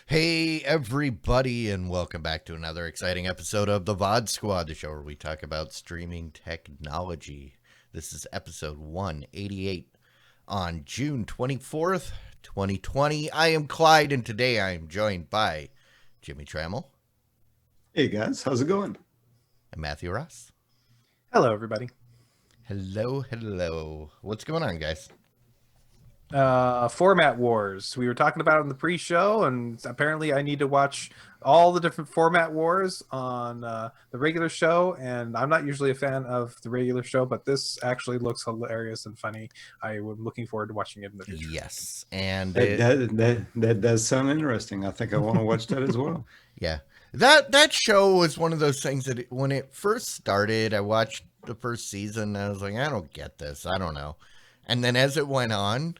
Hey everybody, and welcome back to another exciting episode of the VOD Squad, the show where we talk about streaming technology. This is episode 188 on June 24th, 2020. I am Clyde, and today I am joined by Jimmy Trammell. Hey guys, how's it going? And Matthew Ross. Hello, everybody. Hello. What's going on, guys? Format wars. We were talking about it in the pre-show, and apparently I need to watch all the different format wars on the regular show, and I'm not usually a fan of the regular show, but this actually looks hilarious and funny. I am looking forward to watching it in the future. Yes, and that does sound interesting. I think I want to watch that as well. Yeah, that show was one of those things that when it first started, I watched the first season, and I was like, I don't get this. I don't know. And then as it went on,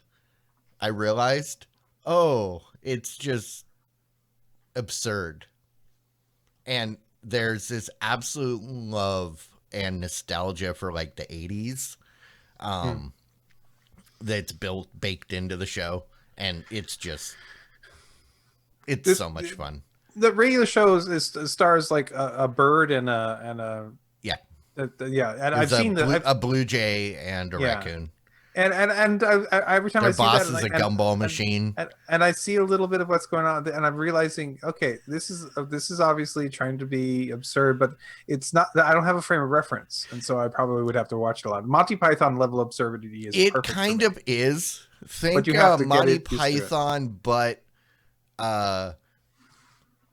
I realized, it's just absurd. And there's this absolute love and nostalgia for like the 80s that's baked into the show. And it's so much fun. The regular show stars like a bird and a yeah. And I've seen a blue jay and a raccoon. And every time their I see boss that, is a gumball machine, and I see a little bit of what's going on, and I'm realizing, okay, this is obviously trying to be absurd, but it's not. I don't have a frame of reference, and so I probably would have to watch it a lot. Monty Python level absurdity is it perfect kind of is. Think Monty Python, but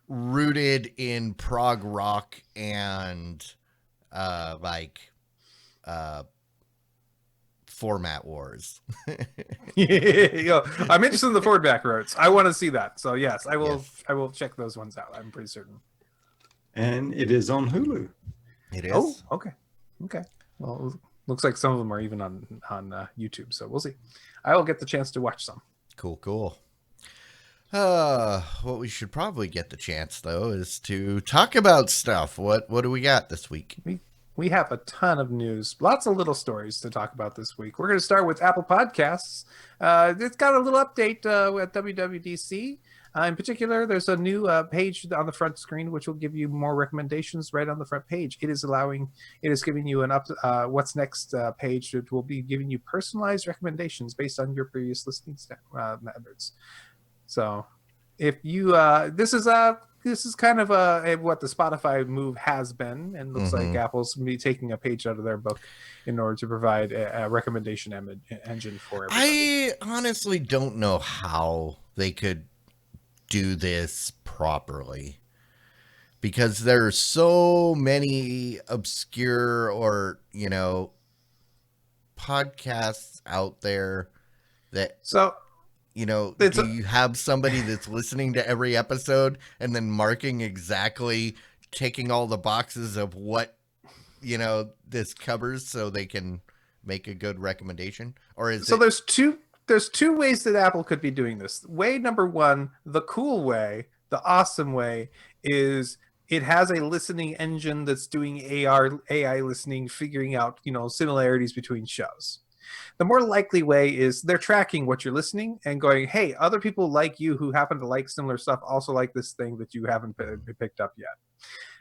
rooted in prog rock and format wars. I'm interested in the forward back roads. I want to see that. So yes, I will. Yes. I will check those ones out. I'm pretty certain. And it is on Hulu. It is. Oh, okay. Well, looks like some of them are even on YouTube. So we'll see. I will get the chance to watch some. Cool. What we should probably get the chance though is to talk about stuff. What do we got this week? We have a ton of news, lots of little stories to talk about this week. We're going to start with Apple Podcasts. It's got a little update at WWDC. In particular, there's a new page on the front screen, which will give you more recommendations right on the front page. It is giving you an what's next page. It will be giving you personalized recommendations based on your previous listening methods. So if you, this is kind of what the Spotify move has been, and looks like Apple's be taking a page out of their book in order to provide a recommendation engine for everybody. I honestly don't know how they could do this properly, because there's so many obscure or podcasts out there that do you have somebody that's listening to every episode and then marking exactly, taking all the boxes of what, this covers so they can make a good recommendation? Or is so there's two ways that Apple could be doing this. Way number one, the cool way, the awesome way, is it has a listening engine that's doing AI listening, figuring out, similarities between shows. The more likely way is they're tracking what you're listening and going, hey, other people like you who happen to like similar stuff also like this thing that you haven't picked up yet.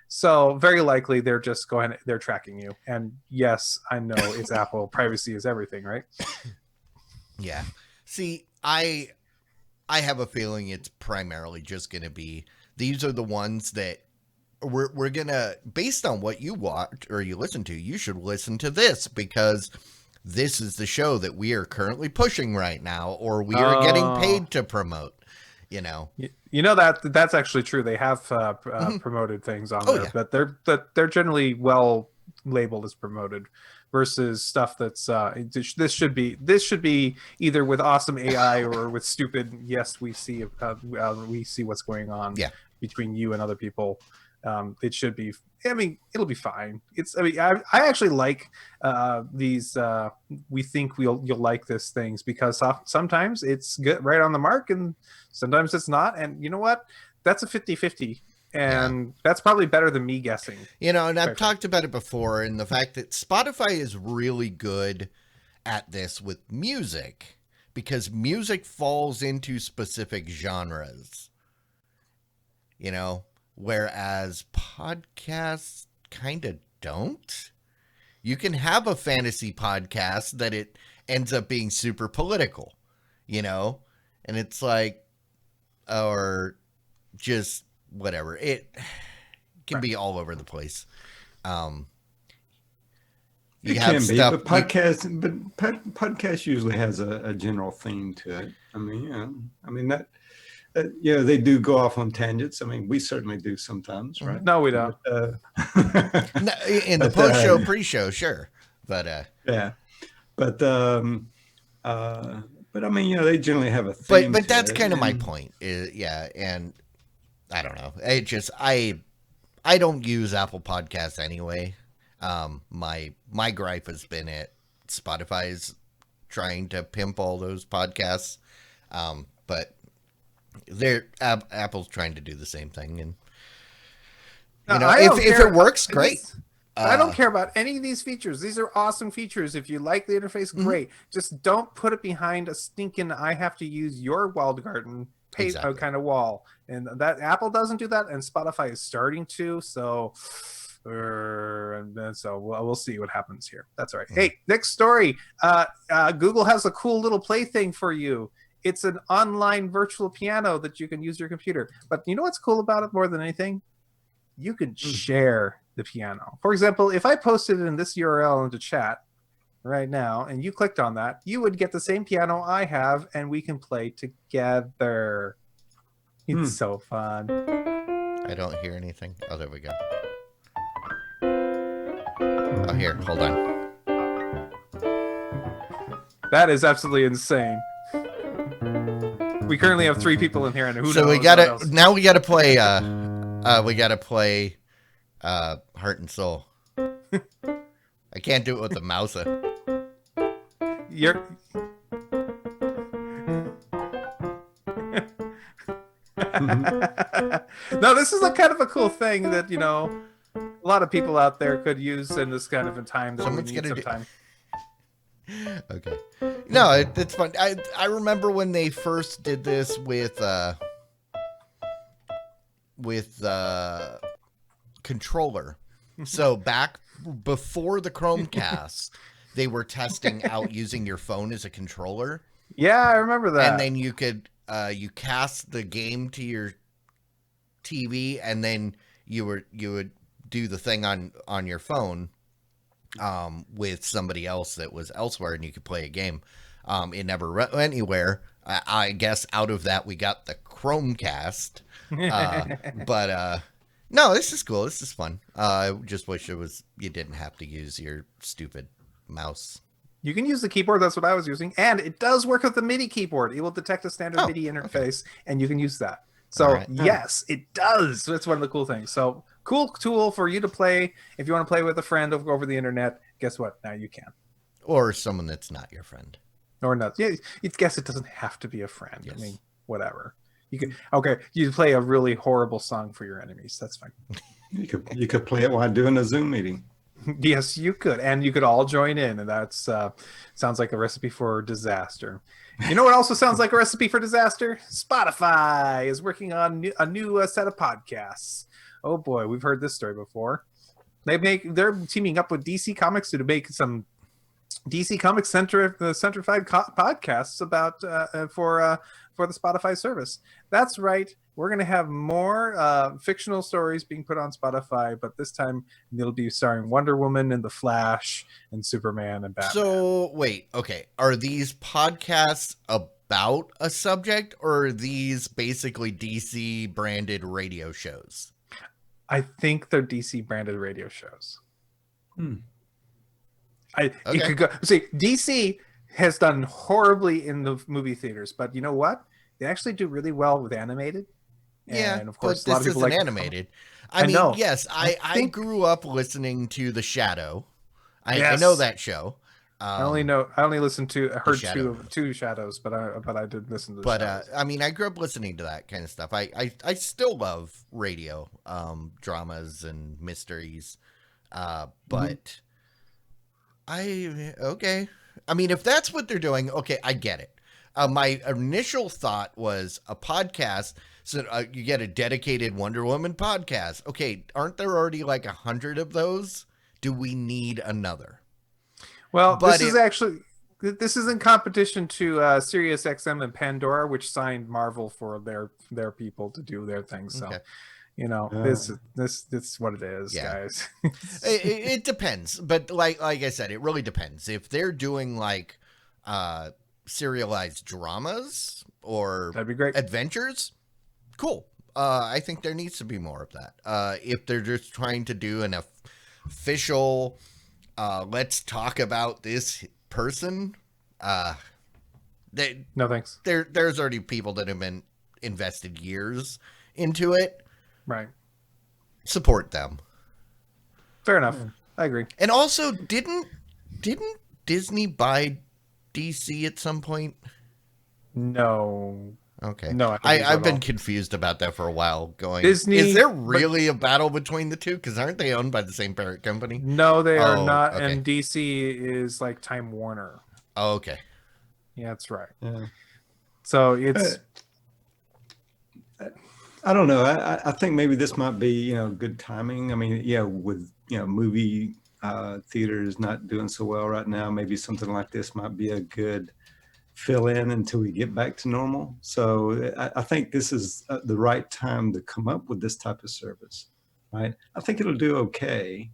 So very likely they're just they're tracking you. And yes, I know it's Apple. Privacy is everything, right? Yeah. See, I have a feeling it's primarily just going to be, these are the ones that we're going to, based on what you watch or you listen to, you should listen to this because this is the show that we are currently pushing right now, or we are getting paid to promote, that's actually true. They have promoted things on there, but they're generally well label is promoted versus stuff that's this should be either with awesome AI or with stupid yes we see what's going on Yeah. between you and other people. It should be, I mean, it'll be fine. I actually like these we think you'll like this things because sometimes it's good right on the mark and sometimes it's not, and you know what, that's a 50-50. And that's probably better than me guessing. You know, and I've talked about it before, and the fact that Spotify is really good at this with music because music falls into specific genres, you know, whereas podcasts kind of don't. You can have a fantasy podcast that it ends up being super political, you know, and it's like, or just whatever. It can be all over the place. It can be, but podcast usually has a general theme to it. I mean, that they do go off on tangents. I mean, we certainly do sometimes, right? No, we don't. In the post-show, pre-show, sure, but yeah, but I mean, they generally have a theme. But that's kind of my point. And I don't know. I don't use Apple Podcasts anyway. My gripe has been at Spotify's trying to pimp all those podcasts. But Apple's trying to do the same thing, and if it works, great. I don't care about any of these features. These are awesome features. If you like the interface, great. Just don't put it behind a stinking I have to use your walled garden kind of wall. And that Apple doesn't do that, and Spotify is starting to. So we'll see what happens here. That's all right. Hey, next story. Google has a cool little play thing for you. It's an online virtual piano that you can use your computer. But you know what's cool about it more than anything? You can share the piano. For example, if I posted in this URL into chat right now and you clicked on that, you would get the same piano I have and we can play together. It's so fun. I don't hear anything. Oh, there we go. Oh, here, hold on. That is absolutely insane. We currently have 3 people in here, and who knows? So we gotta play. We gotta play Heart and Soul. I can't do it with the mouse. No, this is a kind of a cool thing that a lot of people out there could use in this kind of a time that we need some time. Okay. No, it's fun. I remember when they first did this with controller. So back before the Chromecast, they were testing out using your phone as a controller. Yeah, I remember that. And then you could you cast the game to your TV, and then you would do the thing on your phone with somebody else that was elsewhere, and you could play a game. It never went anywhere. I guess out of that we got the Chromecast. But no, this is cool. This is fun. I just wish you didn't have to use your stupid mouse. You can use the keyboard. That's what I was using. And it does work with the MIDI keyboard. It will detect a standard MIDI interface, and you can use that. So, yes, it does. That's one of the cool things. So, cool tool for you to play. If you want to play with a friend over the internet, guess what? Now you can. Or someone that's not your friend. Or not. Yeah, I guess it doesn't have to be a friend. Yes. I mean, whatever. You can. Okay, you play a really horrible song for your enemies. That's fine. You could play it while doing a Zoom meeting. Yes, you could, and you could all join in, and that's sounds like a recipe for disaster. You know what also sounds like a recipe for disaster? Spotify is working on a new set of podcasts. Oh boy, we've heard this story before. They're teaming up with DC Comics to make some DC Comics centrified podcasts about for the Spotify service. That's right. We're going to have more fictional stories being put on Spotify, but this time it'll be starring Wonder Woman and The Flash and Superman and Batman. So, wait, okay. Are these podcasts about a subject, or are these basically DC branded radio shows? I think they're DC branded radio shows. It could go. See, DC has done horribly in the movie theaters, but you know what? They actually do really well with animated. Yeah, And of course, but a lot this of people isn't like animated. I mean, know. yes, I think- grew up listening to The Shadow. I Yes. know that show. I only listened to. I heard Shadow. two Shadows, but I did listen to. The But Shadows. I mean, I grew up listening to that kind of stuff. I still love radio dramas and mysteries. But okay. I mean, if that's what they're doing, okay, I get it. My initial thought was a podcast. So you get a dedicated Wonder Woman podcast. Okay, aren't there already like 100 of those? Do we need another? Well, but this is in competition to Sirius XM and Pandora, which signed Marvel for their people to do their thing. So, this is what it is, guys. it depends, but like I said, it really depends. If they're doing like serialized dramas or that'd be great adventures, cool. I think there needs to be more of that. If they're just trying to do an official, let's talk about this person. No thanks. There's already people that have been invested years into it. Right. Support them. Fair enough. I agree. And also, didn't Disney buy DC at some point? No. Okay. No, I've been confused about that for a while. Disney, is there really a battle between the two? Because aren't they owned by the same parent company? No, they are not. Okay. And DC is like Time Warner. Oh, okay. Yeah, that's right. Yeah. So it's. I don't know. I think maybe this might be good timing. I mean, with movie theaters not doing so well right now, maybe something like this might be a good fill in until we get back to normal. So I think this is the right time to come up with this type of service, right? I think it'll do okay,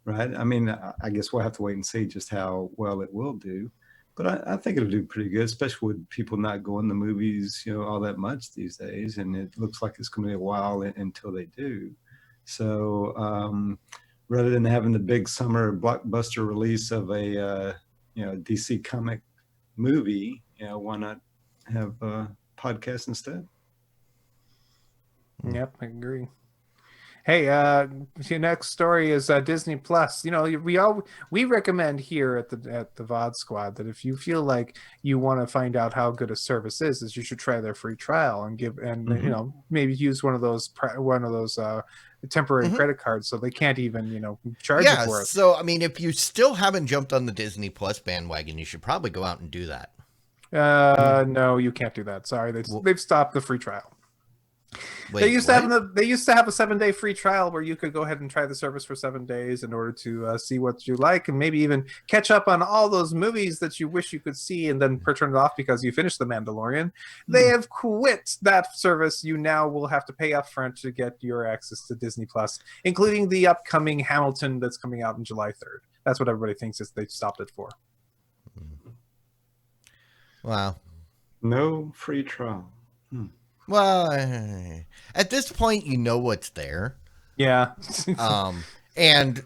right? I mean, I guess we'll have to wait and see just how well it will do. But I think it'll do pretty good, especially with people not going to movies, all that much these days. And it looks like it's going to be a while until they do. So rather than having the big summer blockbuster release of a DC comic movie, why not have a podcast instead? Yep, I agree. Hey, your next story is Disney Plus. We recommend here at the VOD Squad that if you feel like you want to find out how good a service is you should try their free trial and maybe use one of those temporary credit cards so they can't even charge you for it. So I mean, if you still haven't jumped on the Disney Plus bandwagon, you should probably go out and do that. No, you can't do that. Sorry, they've stopped the free trial. Wait, they used to have a 7-day free trial where you could go ahead and try the service for 7 days in order to see what you like and maybe even catch up on all those movies that you wish you could see and then turn it off because you finished The Mandalorian. They have quit that service. You now will have to pay up front to get your access to Disney Plus, including the upcoming Hamilton that's coming out on July 3rd. That's what everybody thinks they stopped it for. Wow. No free trial. Well, at this point, you know what's there. Yeah. And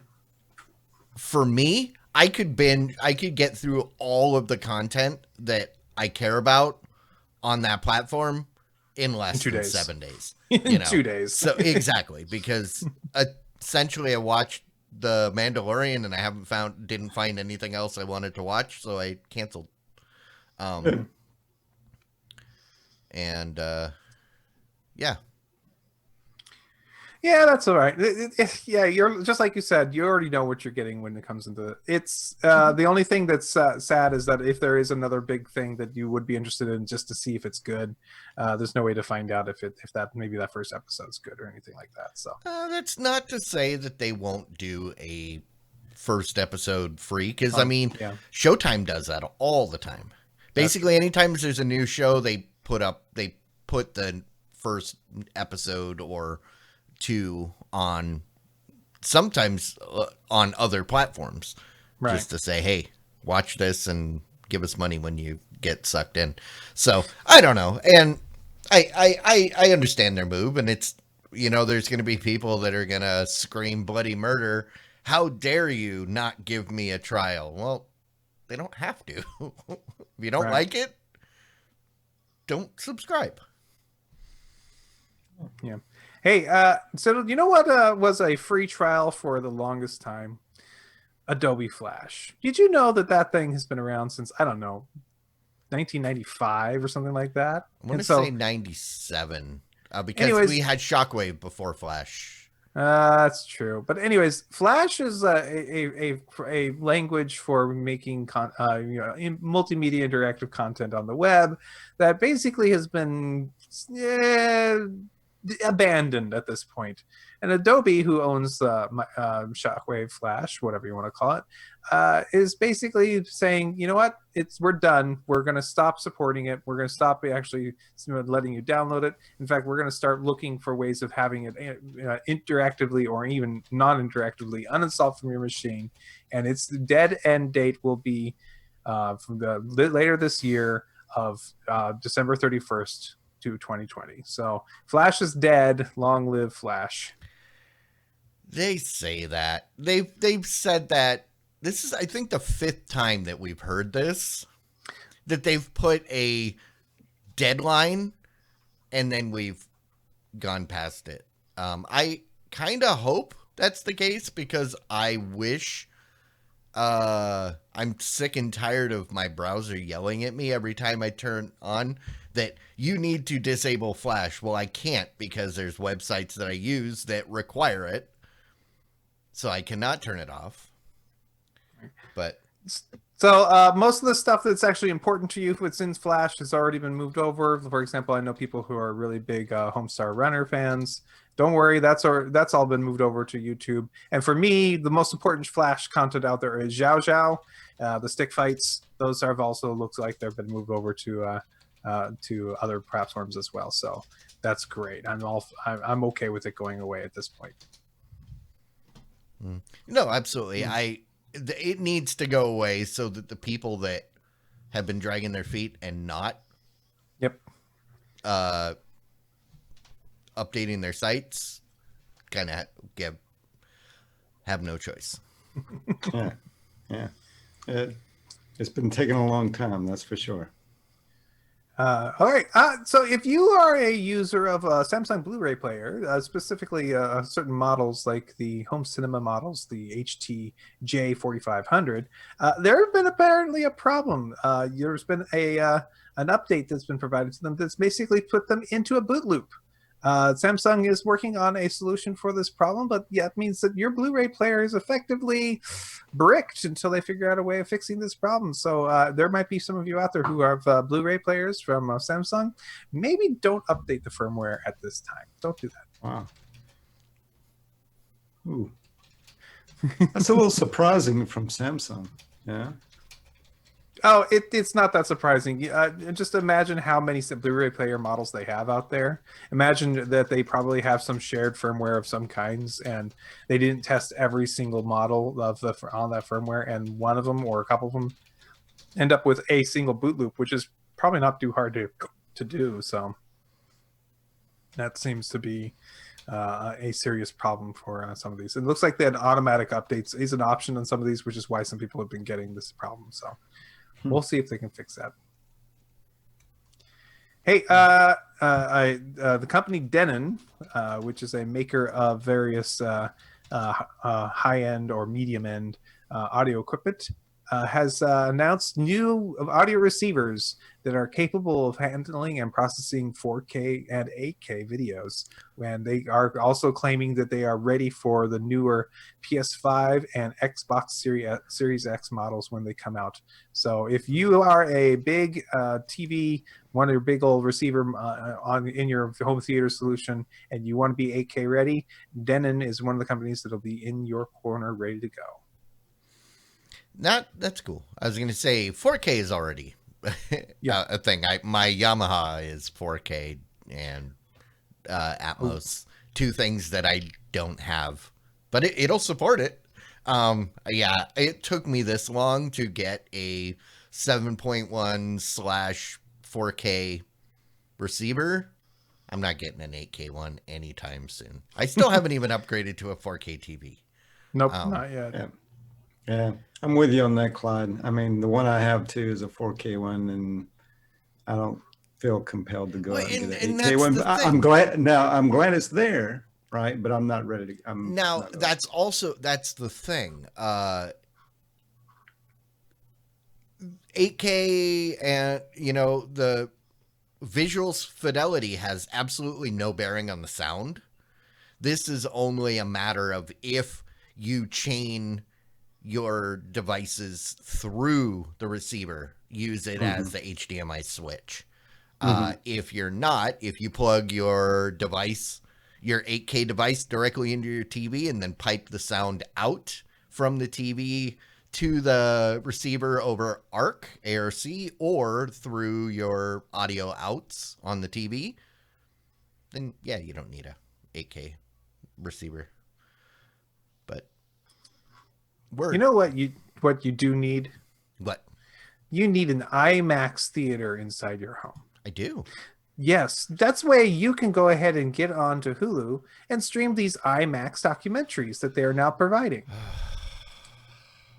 for me, I could get through all of the content that I care about on that platform in less than 7 days. In 2 days. So exactly, because essentially I watched The Mandalorian and I didn't find anything else I wanted to watch, so I canceled. And yeah. Yeah, that's all right. You're just like you said. You already know what you're getting when it comes into it. It's the only thing that's sad is that if there is another big thing that you would be interested in just to see if it's good, there's no way to find out if maybe that first episode's good or anything like that. So that's not to say that they won't do a first episode free, because Showtime does that all the time. Basically, anytime there's a new show, they put the first episode or two on, sometimes on other platforms, just to say, hey, watch this and give us money when you get sucked in. So I don't know, and I understand their move, and it's there's going to be people that are going to scream bloody murder how dare you not give me a trial? Well, they don't have to. If you don't like it, don't subscribe. Yeah. Hey, so you know what was a free trial for the longest time? Adobe Flash. Did you know that thing has been around since, I don't know, 1995 or something like that? I want to say 97 because anyways, we had Shockwave before Flash. That's true. But anyways, Flash is a language for making multimedia interactive content on the web that basically has been abandoned at this point. And Adobe, who owns Shockwave Flash, whatever you want to call it, is basically saying, you know what, we're done. We're going to stop supporting it. We're going to stop actually letting you download it. In fact, we're going to start looking for ways of having it interactively or even non-interactively uninstalled from your machine. And its dead end date will be from later this year of December 31st. To 2020. So Flash is dead. Long live Flash. They say that. They've said that. This is, I think, the 5th time that we've heard this, that they've put a deadline and then we've gone past it. I kind of hope that's the case because I wish I'm sick and tired of my browser yelling at me every time I turn on that you need to disable Flash. Well, I can't because there's websites that I use that require it. So I cannot turn it off. But so most of the stuff that's actually important to you, if it's in Flash, has already been moved over. For example, I know people who are really big Homestar Runner fans. Don't worry, that's all been moved over to YouTube. And for me, the most important Flash content out there is Zhao Zhao, the stick fights. Those have also looks like they've been moved over to other platforms as well. So that's great. I'm okay with it going away at this point. No, absolutely. It needs to go away so that the people that have been dragging their feet and not updating their sites kind of have no choice. Yeah. It's been taking a long time, that's for sure. All right. So if you are a user of a Samsung Blu-ray player, specifically certain models like the home cinema models, the HTJ 4500, there have been apparently a problem. There's been an update that's been provided to them that's basically put them into a boot loop. Samsung is working on a solution for this problem, but yeah, it means that your Blu-ray player is effectively bricked until they figure out a way of fixing this problem. So there might be some of you out there who have Blu-ray players from Samsung. Maybe don't update the firmware at this time. Don't do that. Wow. Ooh. That's a little surprising from Samsung. Yeah. Oh, it's not that surprising. Just imagine how many Blu-ray player models they have out there. Imagine that they probably have some shared firmware of some kinds, and they didn't test every single model on that firmware, and one of them or a couple of them end up with a single boot loop, which is probably not too hard to do. So that seems to be a serious problem for some of these. It looks like that automatic updates is an option on some of these, which is why some people have been getting this problem. So we'll see if they can fix that. Hey, the company Denon, which is a maker of various high-end or medium-end audio equipment, has announced new audio receivers that are capable of handling and processing 4K and 8K videos. And they are also claiming that they are ready for the newer PS5 and Xbox Series X models when they come out. So if you are a big TV, one of your big old receiver in your home theater solution, and you want to be 8K ready, Denon is one of the companies that will be in your corner ready to go. That's cool. I was going to say 4K is already a thing. My Yamaha is 4K and Atmos, two things that I don't have, but it'll support it. Yeah, it took me this long to get a 7.1/4K receiver. I'm not getting an 8K one anytime soon. I still haven't even upgraded to a 4K TV. Nope, not yet. Yeah, I'm with you on that, Clyde. I mean, the one I have too is a 4K one, and I don't feel compelled to go out and get an 8K one. But I'm glad it's there, right? But I'm not ready to. That's the thing. 8K and the visuals fidelity has absolutely no bearing on the sound. This is only a matter of if you chain your devices through the receiver, use it as the HDMI switch. If you're not, if you plug your 8K device directly into your TV and then pipe the sound out from the TV to the receiver over ARC, or through your audio outs on the TV, then yeah, you don't need a 8K receiver. But you know what you do need? What? You need an IMAX theater inside your home. I do. Yes, that's way you can go ahead and get onto Hulu and stream these IMAX documentaries that they are now providing.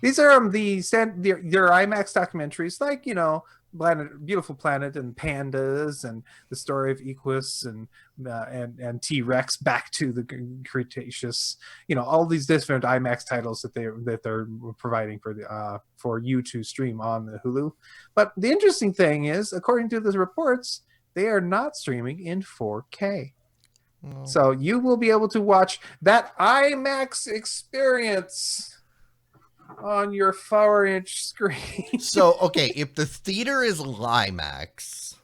These are your IMAX documentaries, like Beautiful Planet and Pandas and the story of Equus and T-Rex back to the Cretaceous. All these different IMAX titles that they're providing for you to stream on the Hulu. But the interesting thing is, according to the reports, they are not streaming in 4K. Oh. So you will be able to watch that IMAX experience on your 4-inch screen. So, okay, if the theater is IMAX,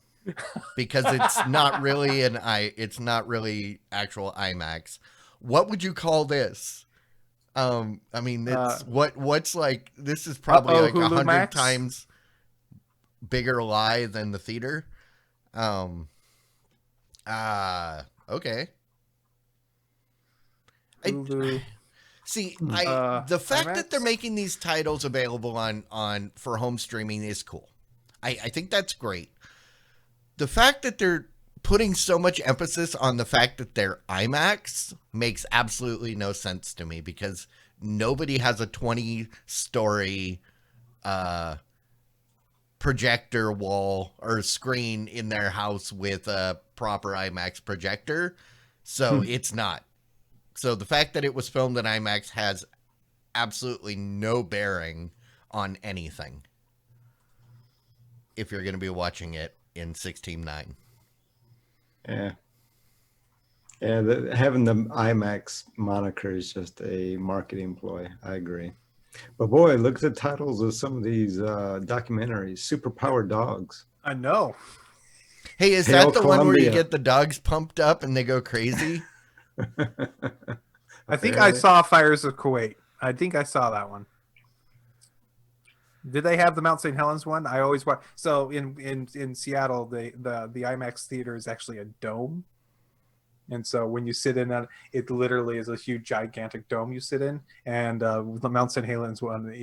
because it's not really it's not really actual IMAX, what would you call this? I mean, it's what's like, this is probably like 100 Max? Times bigger lie than the theater. Okay. See, the fact IMAX? That they're making these titles available on for home streaming is cool. I think that's great. The fact that they're putting so much emphasis on the fact that they're IMAX makes absolutely no sense to me, because nobody has a 20-story projector wall or screen in their house with a proper IMAX projector, so it's not. So the fact that it was filmed in IMAX has absolutely no bearing on anything if you're going to be watching it in 16:9. Yeah. Yeah, having the IMAX moniker is just a marketing ploy. I agree. But boy, look at the titles of some of these documentaries. Superpowered Dogs. I know. Hey, is that the one where you get the dogs pumped up and they go crazy? I think I saw Fires of Kuwait. I think I saw that one. Did they have the Mount St. Helens one? I always watch. So in Seattle, the IMAX theater is actually a dome, and so when you sit in that, it literally is a huge, gigantic dome you sit in. And the Mount St. Helens one,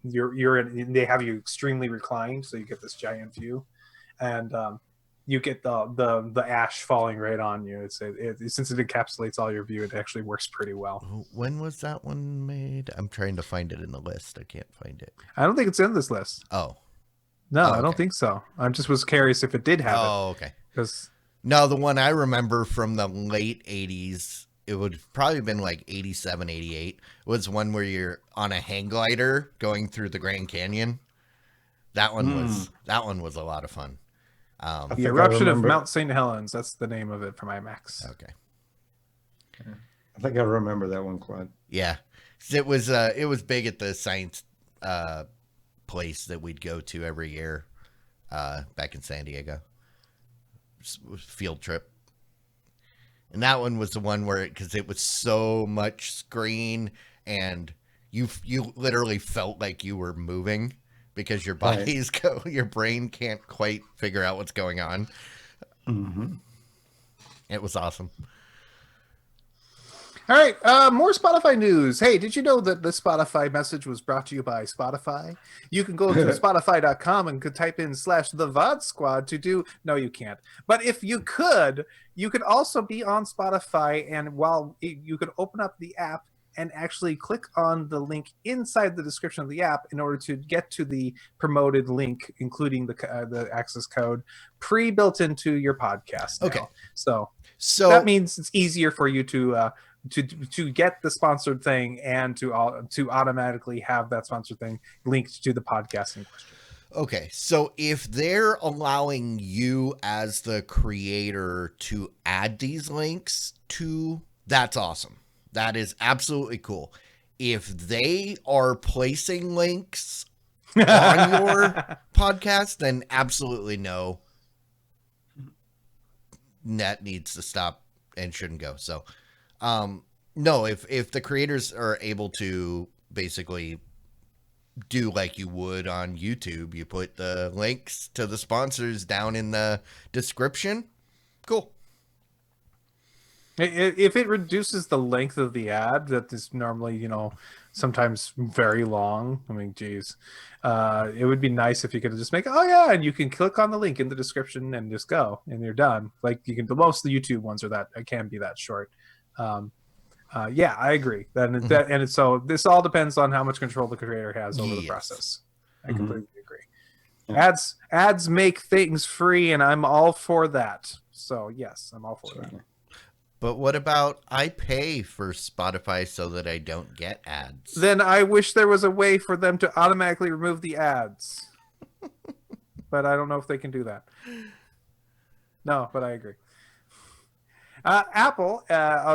you're in. They have you extremely reclined, so you get this giant view, and you get the ash falling right on you. Since it encapsulates all your view, it actually works pretty well. When was that one made? I'm trying to find it in the list. I can't find it. I don't think it's in this list. Oh. No, okay. I don't think so. I just was curious if it did have it. Oh, okay. Because no, the one I remember from the late 80s, it would have probably been like 87, 88, was one where you're on a hang glider going through the Grand Canyon. That one was a lot of fun. The Eruption of Mount St. Helens. That's the name of it from IMAX. Okay. I think I remember that one, Clyde. Yeah. It was big at the science place that we'd go to every year back in San Diego. Field trip. And that one was the one where, because it was so much screen and you literally felt like you were moving, because your your brain can't quite figure out what's going on. Mm-hmm. It was awesome. All right, more Spotify news. Hey, did you know that the Spotify message was brought to you by Spotify? You can go to Spotify.com and could type in / the VOD Squad to do. No, you can't. But if you could also be on Spotify, and while you could open up the app and actually click on the link inside the description of the app in order to get to the promoted link, including the access code pre-built into your podcast now. Okay. So So that means it's easier for you to get the sponsored thing and to automatically have that sponsored thing linked to the podcast in question. Okay, so if they're allowing you as the creator to add these links to, that's awesome. That is absolutely cool. If they are placing links on your podcast, then absolutely no. That needs to stop and shouldn't go. So, no, if the creators are able to basically do like you would on YouTube, you put the links to the sponsors down in the description. Cool. If it reduces the length of the ad that is normally, sometimes very long. I mean, geez, it would be nice if you could just make, and you can click on the link in the description and just go, and you're done. Like most of the YouTube ones can be that short. Yeah, I agree. So this all depends on how much control the creator has over the process. I completely agree. Yeah. Ads make things free, and I'm all for that. So yes, I'm all for that. But what about I pay for Spotify so that I don't get ads? Then I wish there was a way for them to automatically remove the ads. But I don't know if they can do that. No, but I agree. Apple,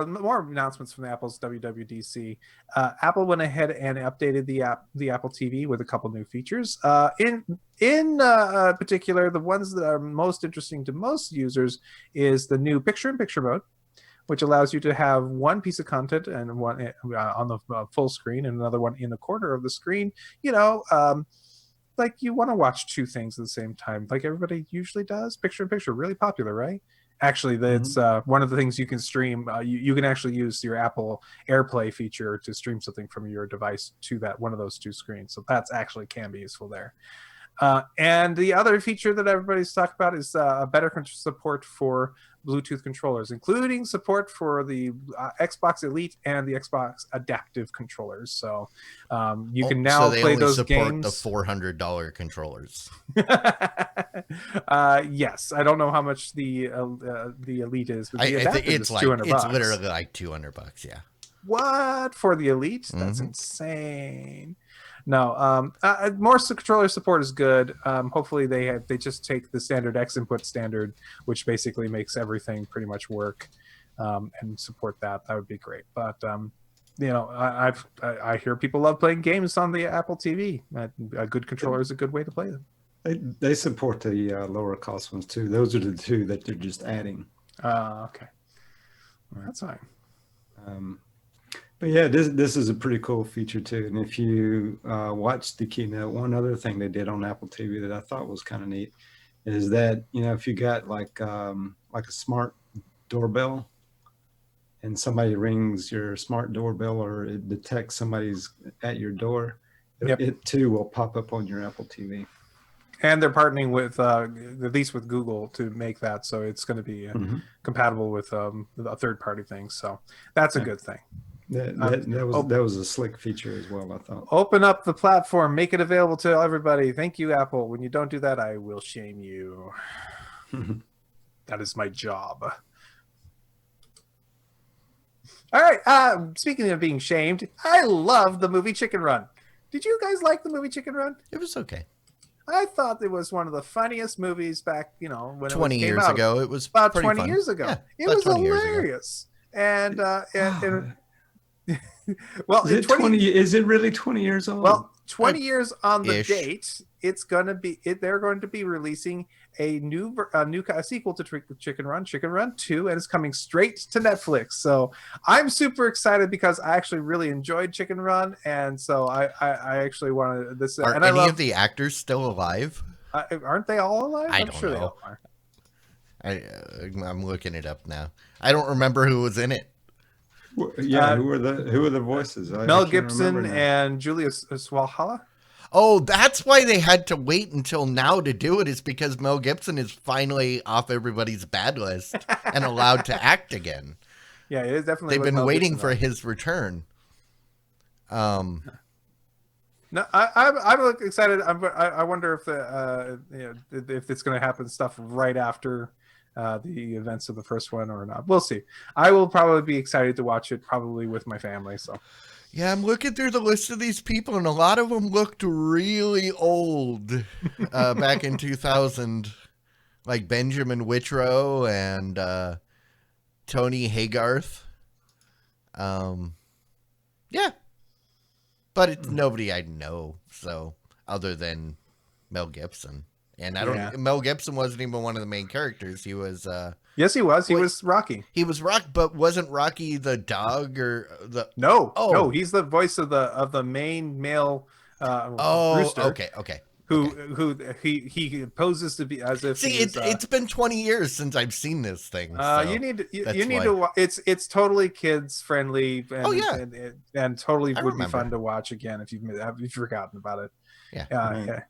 more announcements from Apple's WWDC. Apple went ahead and updated the Apple TV with a couple new features. In particular, the ones that are most interesting to most users is the new picture-in-picture mode, which allows you to have one piece of content and one on the full screen and another one in the corner of the screen. Like you want to watch two things at the same time, like everybody usually does. Picture-in-picture, really popular, right? Actually, it's one of the things you can stream. You can actually use your Apple AirPlay feature to stream something from your device to that one of those two screens. So that's actually can be useful there. And the other feature that everybody's talked about is better support for Bluetooth controllers, including support for the Xbox Elite and the Xbox Adaptive controllers. So you can now play those games. The $400 controllers. Yes, I don't know how much the Elite is, but the Adaptive is $200. It's literally like $200. Yeah. What for the Elite? That's insane. No, more controller support is good. Hopefully they just take the standard X input standard, which basically makes everything pretty much work, and support that. That would be great. But I hear people love playing games on the Apple TV. A good controller is a good way to play them. They support the lower cost ones too. Those are the two that they're just adding. Okay, well, that's fine. But yeah, this is a pretty cool feature too. And if you watch the keynote, one other thing they did on Apple TV that I thought was kind of neat is that, if you got like a smart doorbell and somebody rings your smart doorbell or it detects somebody's at your door, it too will pop up on your Apple TV. And they're partnering with, at least with Google, to make that so it's going to be compatible with a third-party thing. So that's a good thing. That was a slick feature as well, I thought. Open up the platform, make it available to everybody. Thank you, Apple. When you don't do that, I will shame you. That is my job. All right. Speaking of being shamed, I love the movie Chicken Run. Did you guys like the movie Chicken Run? It was okay. I thought it was one of the funniest movies back, when 20 years ago. It was about pretty 20 fun. years ago. Yeah, It was hilarious. And well, is it really 20 years old? Well, 20 years on the date, it's going to be. They're going to be releasing a new sequel to Chicken Run 2, and it's coming straight to Netflix. So I'm super excited because I actually really enjoyed Chicken Run, and so I actually wanted this. Are and any of the actors still alive? Aren't they all alive? I'm sure know. They all are. I'm looking it up now. I don't remember who was in it. Yeah, who are the voices? Mel Gibson and Julius Swalhalla. Oh, that's why they had to wait until now to do it, is because Mel Gibson is finally off everybody's bad list and allowed to act again. Yeah, it is definitely. They've been waiting for his return. No, I'm excited. I wonder if if it's going to happen stuff right after the events of the first one or not. We'll see. I will probably be excited to watch it, probably with my family. So Yeah, I'm looking through the list of these people, and a lot of them looked really old back in 2000, like Benjamin Whitrow and Tony Haygarth. Yeah, but it's nobody I know. So other than Mel Gibson, and I don't. Yeah. Mel Gibson wasn't even one of the main characters. He was. Yes, he was. He was Rocky. He was but wasn't Rocky the dog or the? No, Oh. no, he's the voice of the main male rooster. Okay. Who he poses to be as if. See, it's been 20 years since I've seen this thing. So you need to. It's totally kids friendly. And, and totally would be fun to watch again if you've forgotten about it. Yeah, yeah,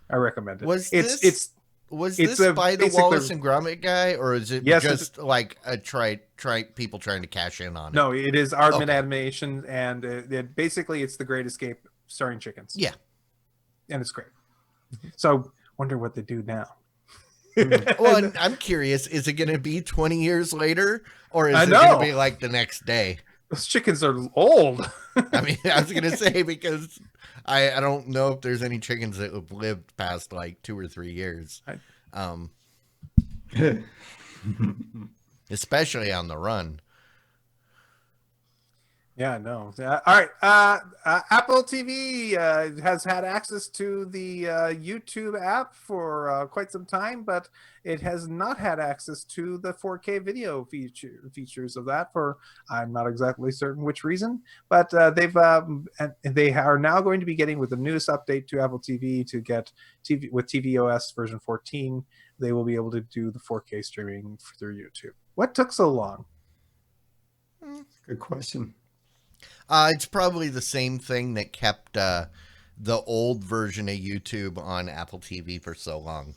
I recommend it. Was this by the Wallace and Gromit guy, or is it just like a people trying to cash in on it? No, it is Aardman Animation, and basically it's The Great Escape starring chickens. Yeah, and it's great. So wonder what they do now. Well, I'm curious, is it going to be 20 years later, or is it going to be like the next day? Those chickens are old. I mean, I was going to say, because I don't know if there's any chickens that have lived past like 2 or 3 years. Especially on the run. Yeah, no. All right. Apple TV has had access to the YouTube app for quite some time, but it has not had access to the 4K video features of that for I'm not exactly certain which reason. But they are now going to be getting, with the newest update to Apple TV, to get TV with tvOS version 14. They will be able to do the 4K streaming through YouTube. What took so long? Good question. It's probably the same thing that kept the old version of YouTube on Apple TV for so long.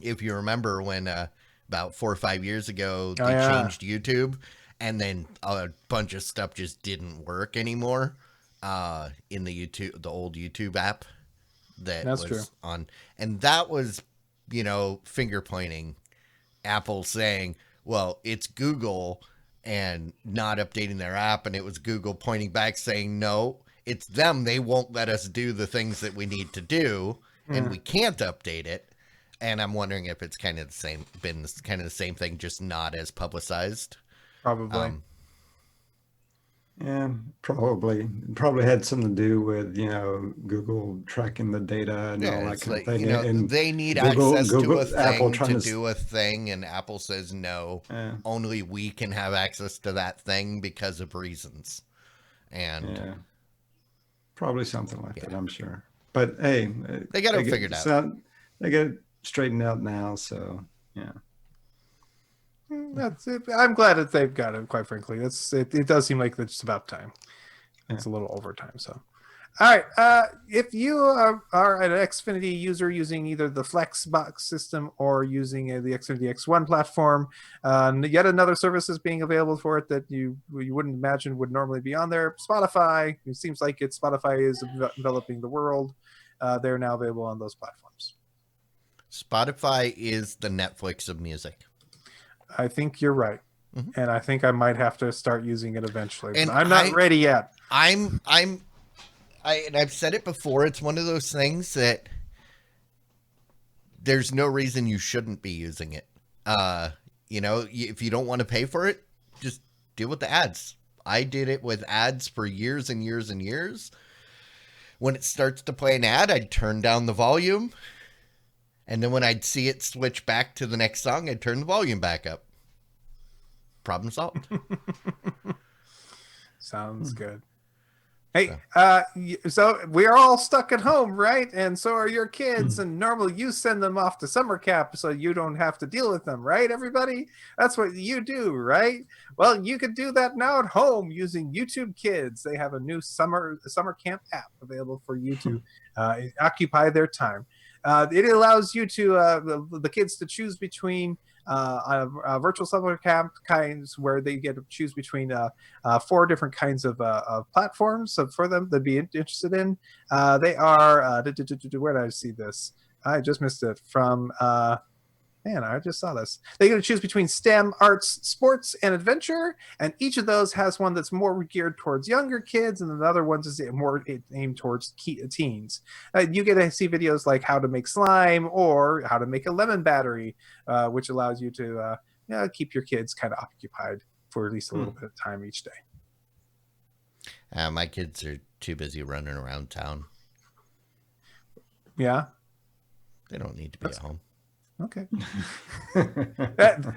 If you remember when about 4 or 5 years ago they changed YouTube, and then a bunch of stuff just didn't work anymore in the old YouTube app That's true. on, and that was finger pointing Apple saying, well, it's Google and not updating their app, and it was Google pointing back saying, no, it's them. They won't let us do the things that we need to do, and we can't update it. And I'm wondering if it's kind of the same thing, just not as publicized. Probably. Yeah, probably. It probably had something to do with, Google tracking the data and all that kind of thing. And they need access to a thing to do a thing, and Apple says no. Only we can have access to that thing because of reasons. And probably something like that, I'm sure. But hey, they got it figured out. They got it straightened out now, so yeah. That's it. I'm glad that they've got it. Quite frankly, it does seem like it's about time. It's a little overtime. So, all right. If you are an Xfinity user using either the Flexbox system or using the Xfinity X1 platform, yet another service is being available for it that you wouldn't imagine would normally be on there. Spotify. It seems like Spotify is enveloping the world. They're now available on those platforms. Spotify is the Netflix of music. I think you're right, and I think I might have to start using it eventually. And I'm not ready yet. And I've said it before. It's one of those things that there's no reason you shouldn't be using it. If you don't want to pay for it, just deal with the ads. I did it with ads for years and years and years. When it starts to play an ad, I'd turn down the volume. And then when I'd see it switch back to the next song, I'd turn the volume back up. Problem solved. Sounds good. Hey, so we're all stuck at home, right? And so are your kids. And normally you send them off to summer camp so you don't have to deal with them, right, everybody? That's what you do, right? Well, you could do that now at home using YouTube Kids. They have a new summer camp app available for you to occupy their time. It allows you to the kids to choose between virtual summer camp kinds where they get to choose between 4 different kinds of platforms for them to be interested in. They are where did I see this? I just missed it from. Man, I just saw this. They get to choose between STEM, arts, sports, and adventure, and each of those has one that's more geared towards younger kids, and another one's is more aimed towards teens. You get to see videos like how to make slime or how to make a lemon battery, which allows you to keep your kids kind of occupied for at least a little bit of time each day. My kids are too busy running around town. Yeah. They don't need to be at home. Okay.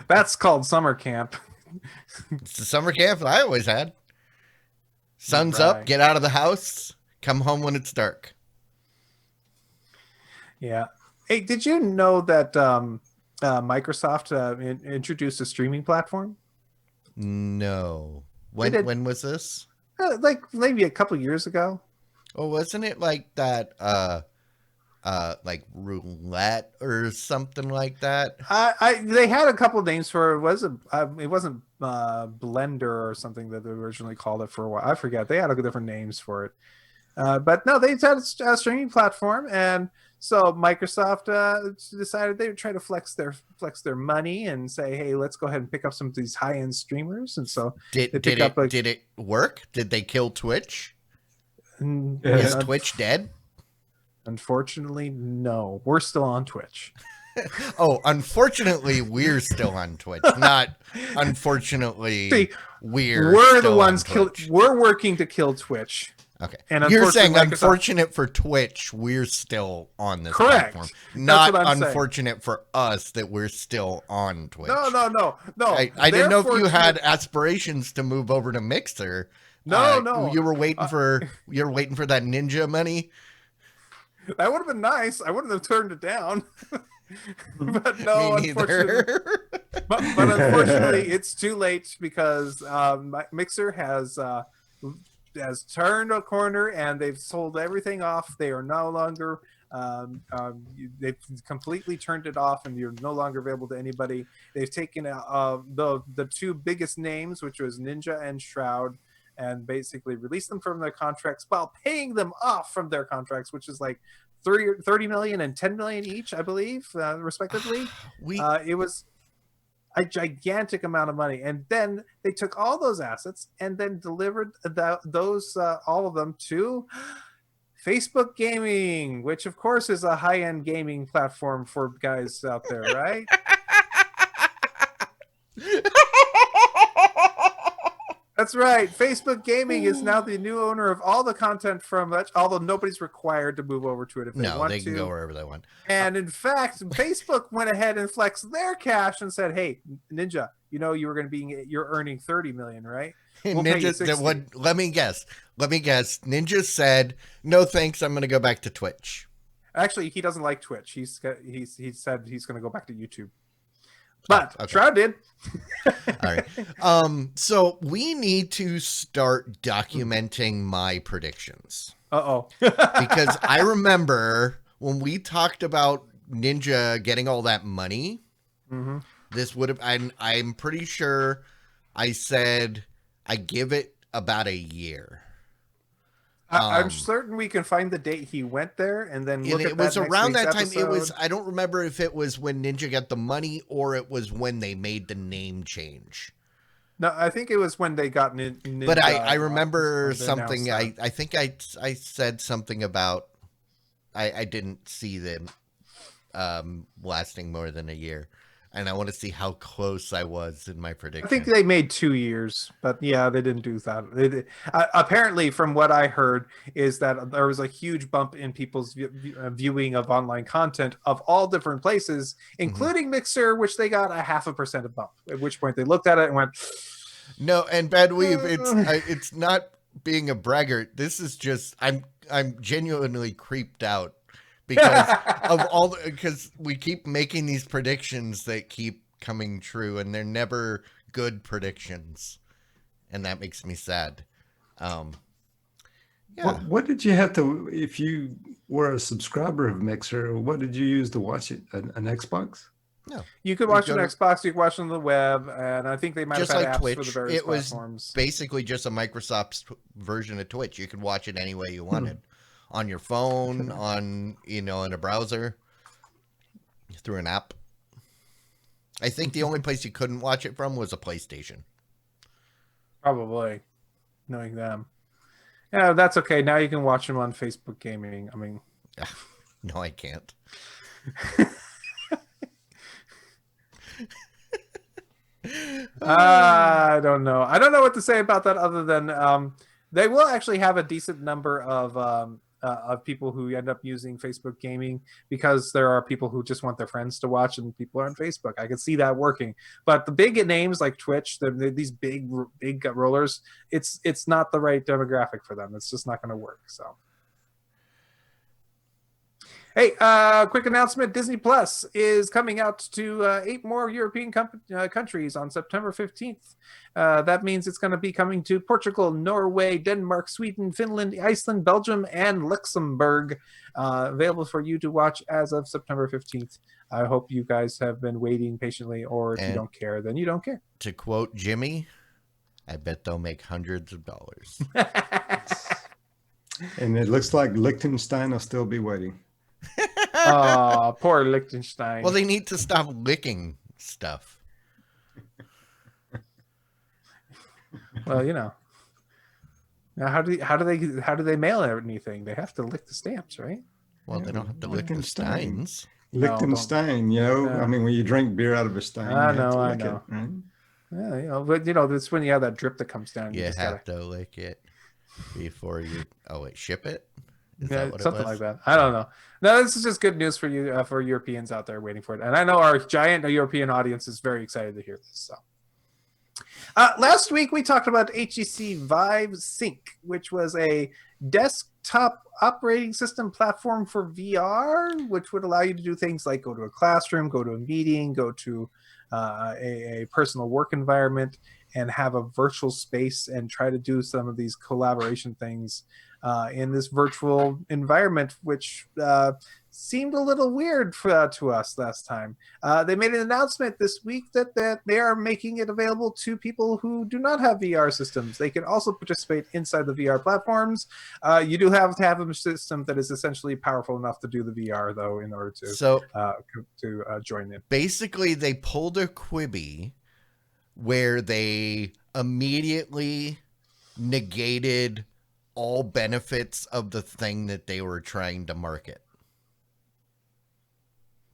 That's called summer camp. It's the summer camp I always had. Sun's Right. up, get out of the house, come home when it's dark. Yeah. Hey, did you know that Microsoft introduced a streaming platform? No. They did. When was this? Like maybe a couple years ago. Oh, wasn't it like that like roulette or something like that? They had a couple names for it. It wasn't Blender or something that they originally called it for a while. I forget. They had different names for it. But no, they had a streaming platform, and so Microsoft decided they would try to flex their money and say, hey, let's go ahead and pick up some of these high end streamers. And so Did it work? Did they kill Twitch? Is Twitch dead? Unfortunately, no. We're still on Twitch. Oh, unfortunately, we're still on Twitch. Not unfortunately, See, we're the still ones on Twitch. we're working to kill Twitch. Okay. And you're saying Microsoft, unfortunate for Twitch, we're still on this correct. platform. That's Not what I'm unfortunate saying. For us that we're still on Twitch. No. I didn't know if you had aspirations to move over to Mixer. No. You were waiting for that ninja money. That would have been nice. I wouldn't have turned it down. But no, unfortunately, but unfortunately, it's too late because Mixer has turned a corner and they've sold everything off. They are no longer. They've completely turned it off, and you're no longer available to anybody. They've taken the 2 biggest names, which was Ninja and Shroud, and basically released them from their contracts while paying them off from their contracts, which is like 30 million and 10 million each, I believe, respectively. It was a gigantic amount of money, and then they took all those assets and then delivered those all of them to Facebook Gaming, which of course is a high-end gaming platform for guys out there, right? That's right. Facebook Gaming is now the new owner of all the content from that, although nobody's required to move over to it if they want to. No, they can go wherever they want. And in fact, Facebook went ahead and flexed their cash and said, hey, Ninja, you're earning 30 million, right? We'll Ninja, let me guess. Ninja said, no thanks, I'm going to go back to Twitch. Actually, he doesn't like Twitch. He said he's going to go back to YouTube. But okay. Shroud did. All right. So we need to start documenting my predictions. Uh-oh. Because I remember when we talked about Ninja getting all that money, this would have, I'm pretty sure I said I give it about a year. I'm certain we can find the date he went there and then look at that. It was around that time. It was, I don't remember if it was when Ninja got the money or it was when they made the name change. No, I think it was when they got Ninja. But I remember something. I think I said something about I didn't see them lasting more than a year. And I want to see how close I was in my prediction. I think they made 2 years, but yeah, they didn't do that. Apparently, from what I heard, is that there was a huge bump in people's viewing of online content of all different places, including Mixer, which they got a 0.5% of bump. At which point they looked at it and went, "No." And Bad Weave, it's not being a braggart. This is just I'm genuinely creeped out. Because we keep making these predictions that keep coming true, and they're never good predictions, and that makes me sad. Yeah. What did you have to, if you were a subscriber of Mixer, what did you use to watch it? An Xbox? No. You could watch it on Xbox, you could watch it on the web, and I think they might just have had like apps Twitch, for the various it was platforms. basically just a Microsoft version of Twitch. You could watch it any way you wanted. On your phone, on in a browser, through an app. I think the only place you couldn't watch it from was a PlayStation. Probably, knowing them. Yeah, that's okay. Now you can watch them on Facebook Gaming. I mean, no, I can't. I don't know. I don't know what to say about that other than they will actually have a decent number of people who end up using Facebook Gaming, because there are people who just want their friends to watch and people are on Facebook. I can see that working. But the big names like Twitch, these big rollers, it's not the right demographic for them. It's just not going to work. So. Hey, quick announcement. Disney Plus is coming out to 8 more European countries on September 15th. That means it's going to be coming to Portugal, Norway, Denmark, Sweden, Finland, Iceland, Belgium, and Luxembourg. Available for you to watch as of September 15th. I hope you guys have been waiting patiently, or if you don't care, then you don't care. To quote Jimmy, I bet they'll make hundreds of dollars. And it looks like Lichtenstein will still be waiting. Oh, poor Lichtenstein. Well, they need to stop licking stuff. Well, how do they mail anything? They have to lick the stamps, right? Well, they don't have to lick the steins. Lichtenstein, I mean, when you drink beer out of a stein, I you have to know. lick it, right? Yeah, but that's when you have that drip that comes down. You have to lick it before you ship it. Is yeah, that what something it was? like that. I don't know. No, this is just good news for you, for Europeans out there waiting for it. And I know our giant European audience is very excited to hear this. So, last week we talked about HTC Vive Sync, which was a desktop operating system platform for VR, which would allow you to do things like go to a classroom, go to a meeting, go to a personal work environment, and have a virtual space and try to do some of these collaboration things in this virtual environment, which seemed a little weird to us last time. They made an announcement this week that they are making it available to people who do not have VR systems. They can also participate inside the VR platforms. You do have to have a system that is essentially powerful enough to do the VR, though, in order to join in. Basically, they pulled a Quibi where they immediately negated all benefits of the thing that they were trying to market.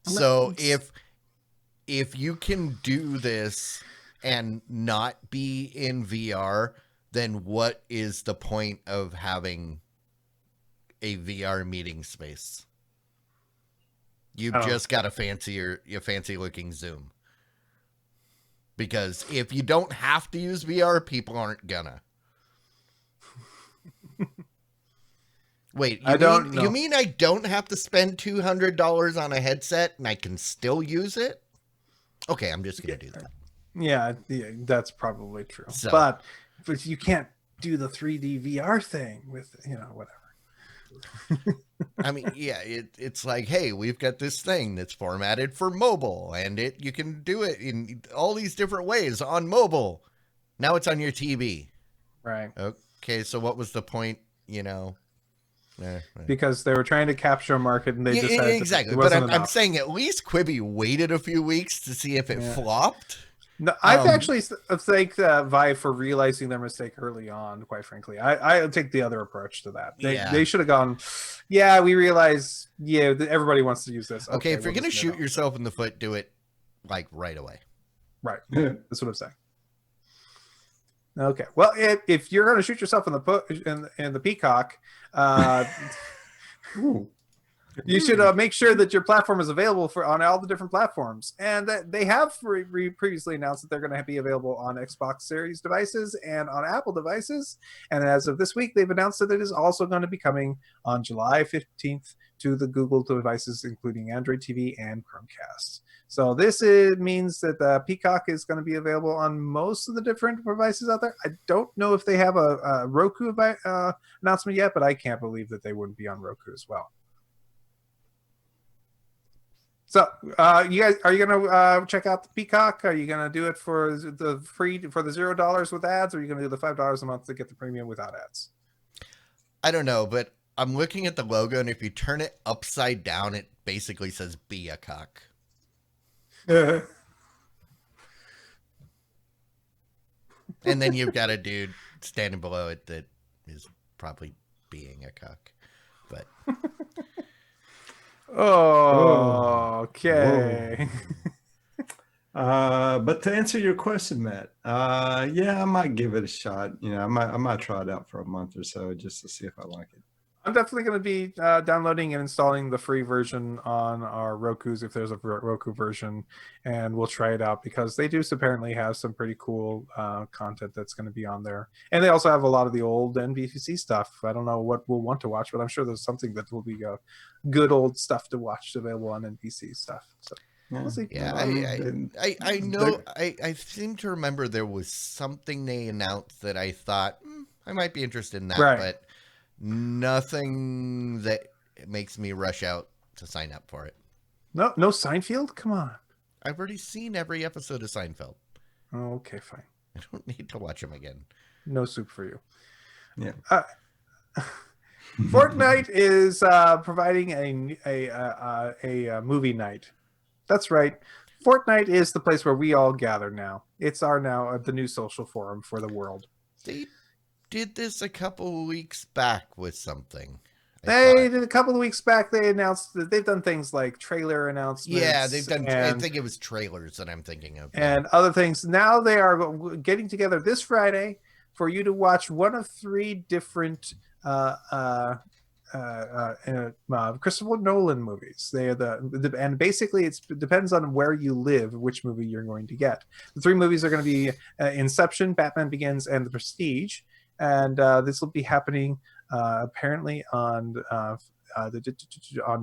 So if you can do this and not be in VR, then what is the point of having a VR meeting space? You've just got a fancy looking Zoom. Because if you don't have to use VR, people aren't gonna. Wait, you mean I don't have to spend $200 on a headset and I can still use it? Okay, I'm just going to do that. Yeah, that's probably true. So, but you can't do the 3D VR thing with, whatever. I mean, yeah, it's like, hey, we've got this thing that's formatted for mobile, and you can do it in all these different ways on mobile. Now it's on your TV. Right. Okay, so what was the point, Because they were trying to capture a market, and they decided exactly. But I'm saying at least Quibi waited a few weeks to see if it flopped. No, I've actually thanked Vive for realizing their mistake early on. Quite frankly, I take the other approach to that. They should have gone. Yeah, we realize. Yeah, everybody wants to use this. Okay, if you're gonna shoot yourself in the foot, do it like right away. Right. That's what I'm saying. Okay. Well, if you're going to shoot yourself in the peacock, you should make sure that your platform is available on all the different platforms. And that they have previously announced that they're going to be available on Xbox Series devices and on Apple devices. And as of this week, they've announced that it is also going to be coming on July 15th to the Google devices, including Android TV and Chromecast. So this means that the Peacock is going to be available on most of the different devices out there. I don't know if they have a Roku announcement yet, but I can't believe that they wouldn't be on Roku as well. So, you guys, are you gonna check out the Peacock? Are you gonna do it for the $0 with ads, or are you gonna do the $5 a month to get the premium without ads? I don't know, but I'm looking at the logo, and if you turn it upside down, it basically says "Be a cock." And then you've got a dude standing below it that is probably being a cock. But Okay. But to answer your question, Matt, yeah, I might give it a shot. I might try it out for a month or so just to see if I like it. I'm definitely going to be downloading and installing the free version on our Rokus if there's a Roku version, and we'll try it out because they do apparently have some pretty cool content that's going to be on there. And they also have a lot of the old NBC stuff. I don't know what we'll want to watch, but I'm sure there's something that will be good old stuff to watch available on NBC stuff. So we'll see. Yeah, I know. I seem to remember there was something they announced that I thought I might be interested in that, Right. But nothing that makes me rush out to sign up for it. No Seinfeld? Come on. I've already seen every episode of Seinfeld. Oh, okay, fine. I don't need to watch them again. No soup for you. Yeah. Fortnite is providing a movie night. That's right. Fortnite is the place where we all gather now. It's the new social forum for the world. They did this a couple of weeks back with something. They did a couple of weeks back. They announced that they've done things like trailer announcements. Yeah, they've done. I think it was trailers that I'm thinking of. And other things. Now they are getting together this Friday for you to watch one of 3 different Christopher Nolan movies. They are and basically it depends on where you live, which movie you're going to get. The 3 movies are going to be Inception, Batman Begins, and The Prestige. And this will be happening apparently on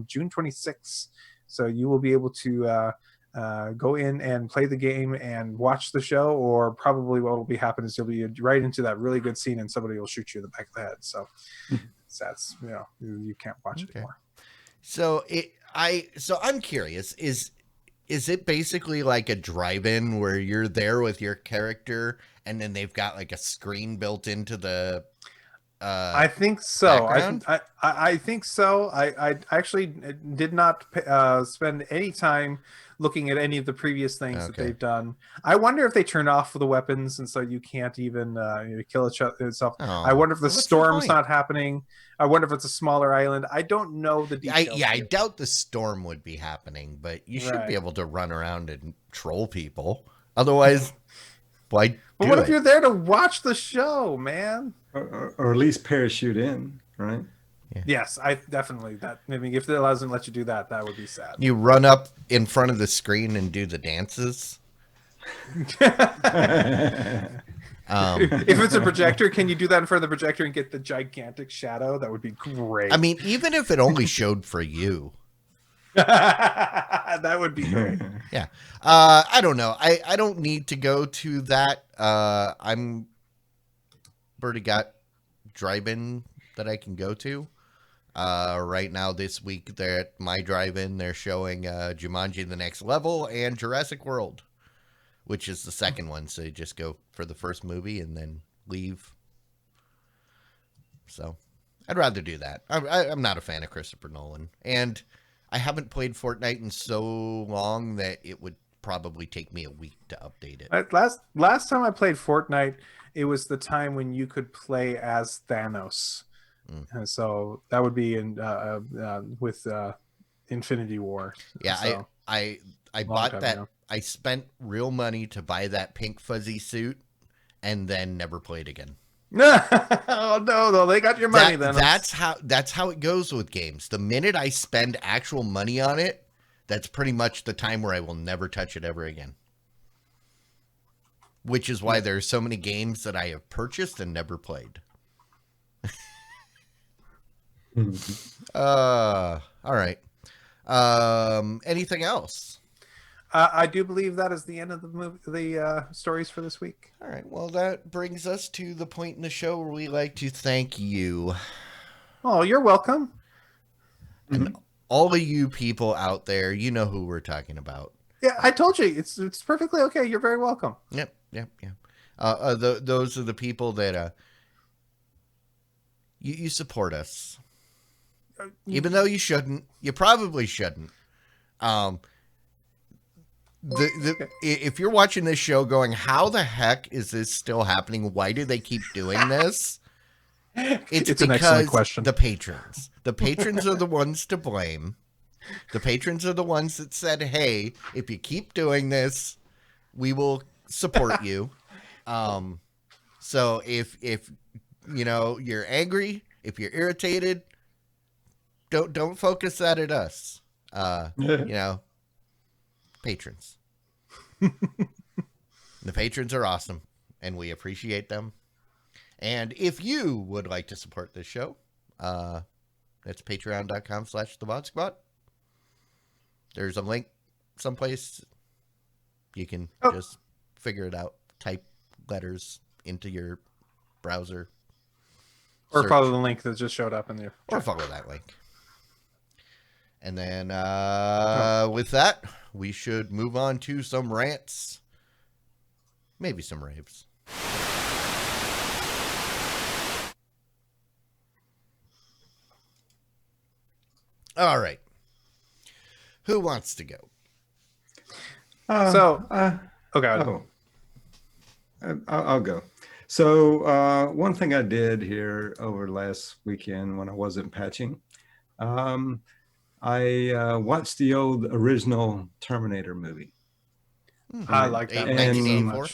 June 26th. So you will be able to go in and play the game and watch the show, or probably what will be happening is you'll be right into that really good scene and somebody will shoot you in the back of the head. So that's you can't watch it anymore. So I'm curious, is it basically like a drive-in where you're there with your character and then they've got like a screen built into the I think so. background? I think so. I actually did not spend any time looking at any of the previous things that they've done. I wonder if they turn off the weapons and so you can't even kill itself. I wonder if the storm's not happening. I wonder if it's a smaller island. I don't know the details. I doubt the storm would be happening, but you should be able to run around and troll people. Otherwise, why? But what if you're there to watch the show, man? Or at least parachute in, right? Yeah. Yes, I definitely that. I mean, if it doesn't let you do that, that would be sad. You run up in front of the screen and do the dances. If it's a projector, can you do that in front of the projector and get the gigantic shadow? That would be great. I mean, even if it only showed for you. That would be great. Yeah. I don't know. I don't need to go to that. I'm already got drive-in that I can go to. Right now this week they're at my drive-in. They're showing Jumanji: The Next Level and Jurassic World, which is the second one. So you just go for the first movie and then leave. So I'd rather do that. I'm not a fan of Christopher Nolan, and I haven't played Fortnite in so long that it would probably take me a week to update it. Last time I played Fortnite, it was the time when you could play as Thanos. And so that would be in with Infinity War. Yeah, so, I bought that. I spent real money to buy that pink fuzzy suit, and then never played again. Oh no, they got your money then. That's how it goes with games. The minute I spend actual money on it, that's pretty much the time where I will never touch it ever again. Which is why there's so many games that I have purchased and never played. All right. Anything else? I do believe that is the end of the stories for this week. All right. Well, that brings us to the point in the show where we like to thank you. Oh, you're welcome. And all of you people out there, you know who we're talking about. Yeah, I told you it's perfectly okay. You're very welcome. Yep. Those are the people that you support us, even though you shouldn't. You probably shouldn't. If you're watching this show going, how the heck is this still happening? Why do they keep doing this? It's an excellent because question. The patrons are the ones to blame. The patrons are the ones that said, hey, if you keep doing this, we will support you. So if you're angry, if you're irritated, don't focus that at us. Patrons. The patrons are awesome, and we appreciate them. And if you would like to support this show, that's patreon.com/thevod-squad. There's a link someplace. You can just figure it out. Type letters into your browser. Or follow the link that just showed up in there. Or follow that link. And then with that, we should move on to some rants. Maybe some raves. All right. Who wants to go? I'll go. So one thing I did here over last weekend when I wasn't patching, I watched the old original Terminator movie. I like that. 1984.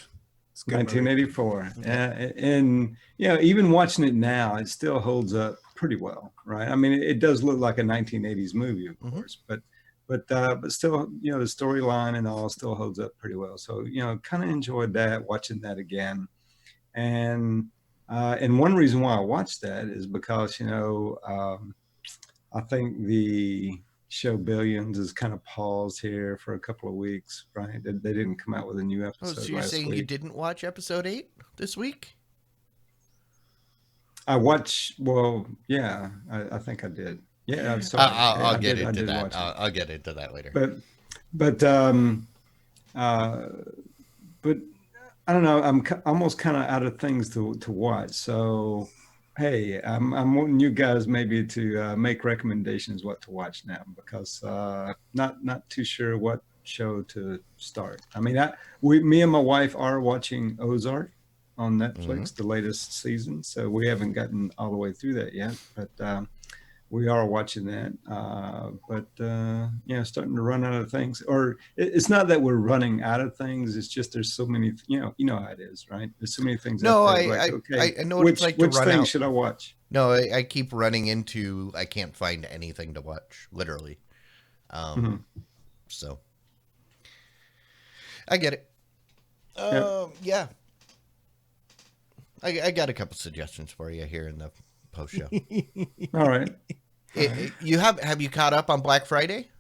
1984. And even watching it now, it still holds up pretty well, right? I mean, it does look like a 1980s movie, of course, but still, the storyline and all still holds up pretty well. So, kind of enjoyed that, watching that again. And one reason why I watched that is because, I think the show Billions is kind of paused here for a couple of weeks, right? They didn't come out with a new episode so you're saying week. You didn't watch episode 8 this week? I watched, I think I did. Yeah, I'm sorry. I'll get into that. I'll get into that later. But I don't know. I'm almost kind of out of things to watch. So, hey, I'm wanting you guys maybe to make recommendations what to watch now, because not too sure what show to start. I mean, me and my wife are watching Ozark on Netflix, the latest season. So we haven't gotten all the way through that yet, but we are watching that. Starting to run out of things. Or it's not that we're running out of things. It's just there's so many. You know how it is, right? There's so many things. No, out there, I know what it's like to run out. Which thing should I watch? No, I keep running into I can't find anything to watch. Literally. So I get it. Yeah. I got a couple suggestions for you here in the post show. All right. Have you caught up on Black Friday?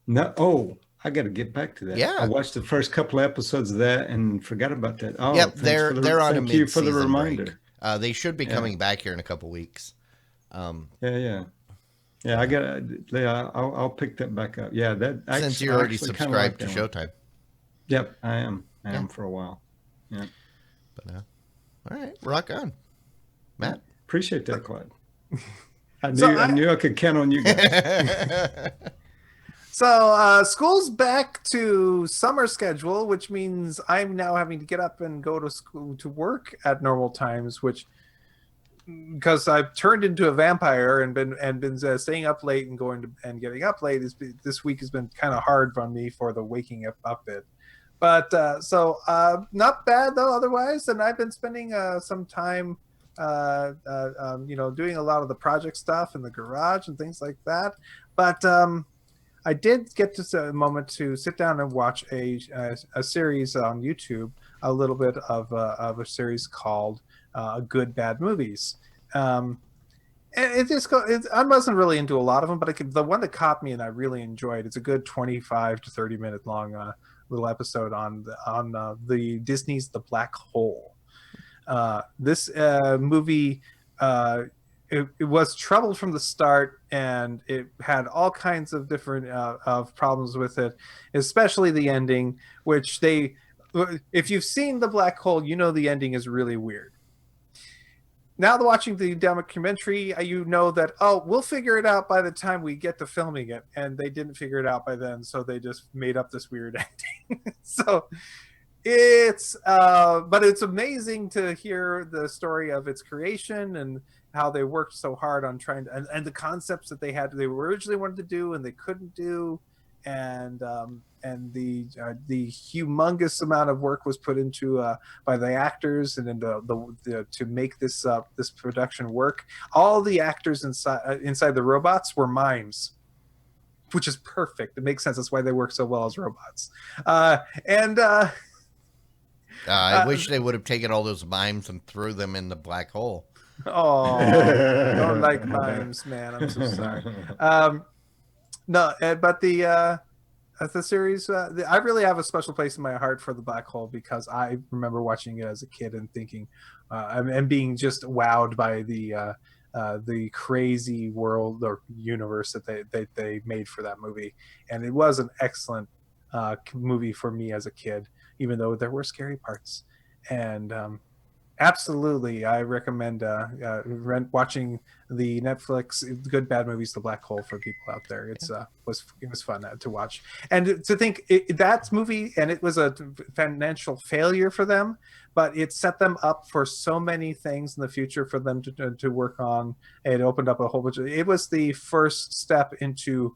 No. Oh, I got to get back to that. Yeah. I watched the first couple of episodes of that and forgot about that. Oh, yep. They're on a mid-season Thank you for the reminder. Break. They should be coming back here in a couple weeks. Yeah. I got. I'll pick that back up. Yeah, that since you're already subscribed to Showtime. Yep, I am. I am for a while. Yeah. But all right, rock on, Matt. Appreciate that, Clyde. I knew I could count on you guys. So school's back to summer schedule, which means I'm now having to get up and go to school to work at normal times, which because I've turned into a vampire and been staying up late and getting up late. This week has been kind of hard for me for the waking up bit. But not bad though otherwise. And I've been spending some time doing a lot of the project stuff in the garage and things like that. But I did get a moment to sit down and watch a series on YouTube, a little bit of a series called Good Bad Movies. I wasn't really into a lot of them, but the one that caught me and I really enjoyed, it's a good 25 to 30 minute long little episode on the Disney's The Black Hole. This movie it was troubled from the start, and it had all kinds of different of problems with it, especially the ending, which they, if you've seen the black hole, you know the ending is really weird. Now watching the documentary, you know that, oh, we'll figure it out by the time we get to filming it, and they didn't figure it out by then, so they just made up this weird ending. So it's but it's amazing to hear the story of its creation and how they worked so hard on trying to, and the concepts that they originally wanted to do and they couldn't do, and the humongous amount of work was put into by the actors and then the to make this this production work. All the actors inside the robots were mimes, which is perfect. It makes sense. That's why they work so well as robots. I wish they would have taken all those mimes and threw them in the black hole. Oh, don't like mimes, man. I'm so sorry. No, but the series, I really have a special place in my heart for the black hole because I remember watching it as a kid and thinking, and being just wowed by the crazy world or universe that they made for that movie, and it was an excellent movie for me as a kid, even though there were scary parts. And absolutely, I recommend watching the Netflix Good Bad Movies, The Black Hole, for people out there. It was fun to watch, and to think that movie, and it was a financial failure for them, but it set them up for so many things in the future for them to work on. It opened up a whole bunch of. It was the first step into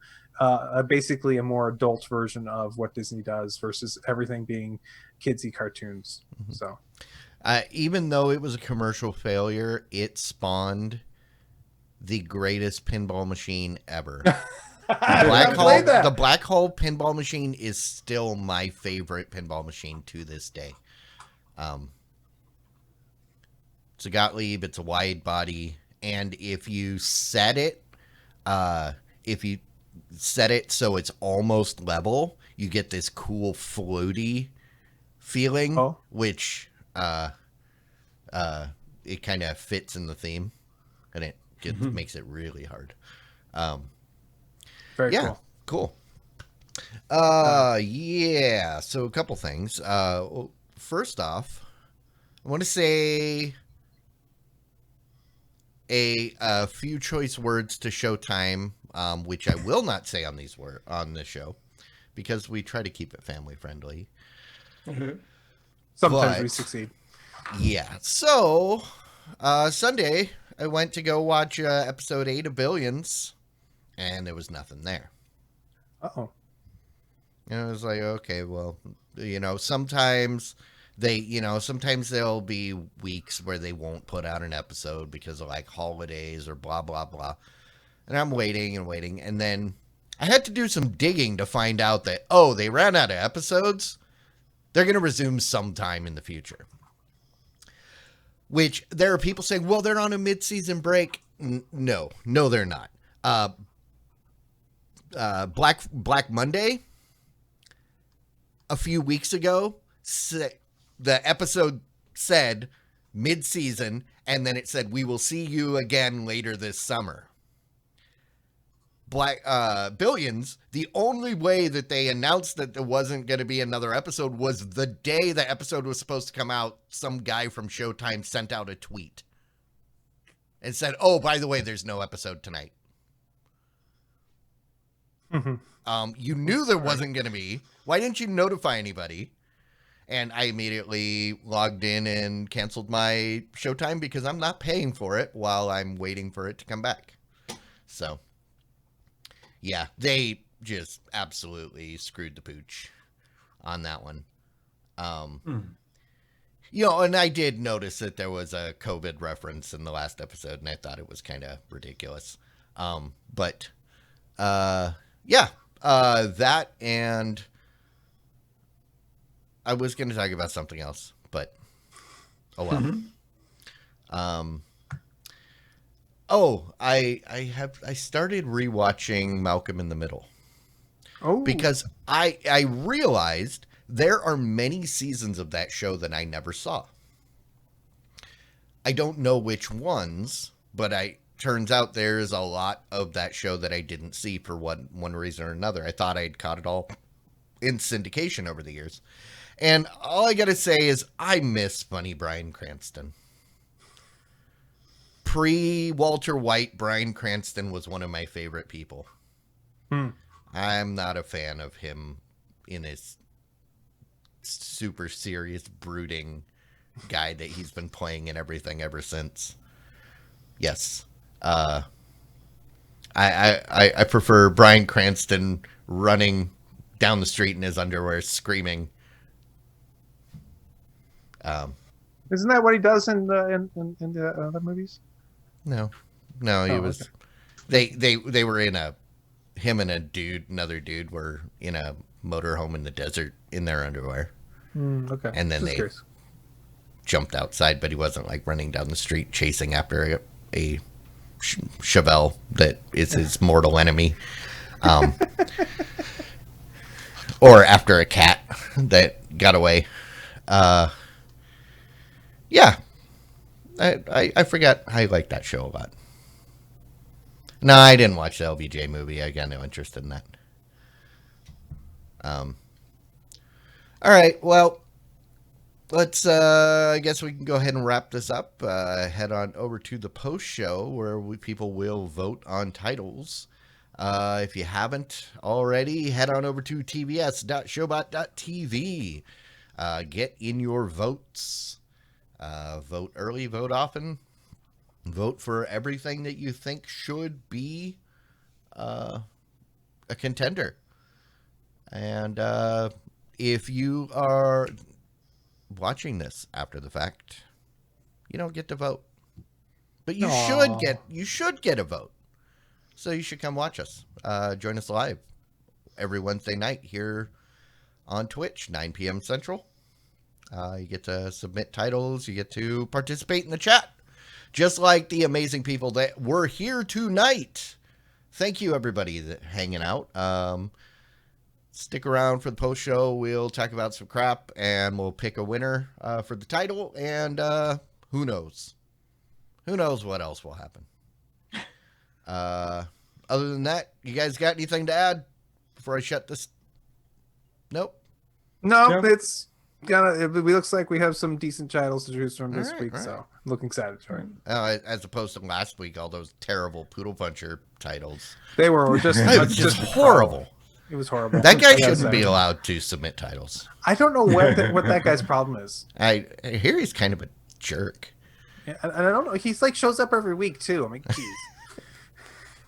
basically a more adult version of what Disney does versus everything being kidsy cartoons. Mm-hmm. So. Even though it was a commercial failure, it spawned the greatest pinball machine ever. The Black Hole pinball machine is still my favorite pinball machine to this day. It's a Gottlieb, it's a wide body, and if you set it so it's almost level, you get this cool floaty feeling, which it kind of fits in the theme, and it makes it really hard. Very cool. Yeah. So a couple things. First off, I want to say a few choice words to Showtime, which I will not say on this show because we try to keep it family friendly. Mm-hmm. Sometimes we succeed. Yeah. So, Sunday, I went to go watch episode 8 of Billions, and there was nothing there. Uh-oh. And I was like, okay, well, sometimes there'll be weeks where they won't put out an episode because of like holidays or blah, blah, blah. And I'm waiting and waiting. And then I had to do some digging to find out that, they ran out of episodes. They're going to resume sometime in the future. Which there are people saying, well, they're on a mid-season break. No, they're not. Black Monday, a few weeks ago, the episode said mid-season, and then it said, we will see you again later this summer. Billions, the only way that they announced that there wasn't going to be another episode was the day the episode was supposed to come out. Some guy from Showtime sent out a tweet and said, by the way, there's no episode tonight. Mm-hmm. You knew there wasn't going to be. Why didn't you notify anybody? And I immediately logged in and canceled my Showtime because I'm not paying for it while I'm waiting for it to come back. So... yeah, they just absolutely screwed the pooch on that one. And I did notice that there was a COVID reference in the last episode, and I thought it was kind of ridiculous. That, and I was going to talk about something else, but oh well. Mm-hmm. I started rewatching Malcolm in the Middle. Because I realized there are many seasons of that show that I never saw. I don't know which ones, but turns out there's a lot of that show that I didn't see for one reason or another. I thought I'd caught it all in syndication over the years. And all I got to say is I miss funny Bryan Cranston. Pre-Walter White, Bryan Cranston was one of my favorite people. I'm not a fan of him in his super serious, brooding guy that he's been playing in everything ever since. Yes. I prefer Bryan Cranston running down the street in his underwear screaming. Isn't that what he does in the other movies? No, he was. Okay. They were in him and another dude were in a motorhome in the desert in their underwear. Okay. And then they jumped outside, but he wasn't like running down the street chasing after a Chevelle that is his mortal enemy. Or after a cat that got away. Yeah. I forgot I liked that show a lot. No, I didn't watch the LBJ movie. I got no interest in that. All right. Well, let's, I guess we can go ahead and wrap this up. Head on over to the post show where people will vote on titles. If you haven't already, head on over to tvs.showbot.tv. Get in your votes. Vote early, vote often. Vote for everything that you think should be a contender. And if you are watching this after the fact, you don't get to vote. But you should get a vote. So you should come watch us. Join us live every Wednesday night here on Twitch, 9 p.m. Central. You get to submit titles. You get to participate in the chat. Just like the amazing people that were here tonight. Thank you, everybody, that hanging out. Stick around for the post show. We'll talk about some crap, and we'll pick a winner for the title. And who knows? Who knows what else will happen? Other than that, you guys got anything to add before I shut this? Nope. No, it's it looks like we have some decent titles to choose from this week, so I'm looking excited for it. As opposed to last week, all those terrible Poodle Puncher titles. They were just horrible. It was horrible. That guy shouldn't be allowed to submit titles. I don't know what that guy's problem is. I hear he's kind of a jerk. Yeah, and I don't know. He's like shows up every week too. I'm like, geez.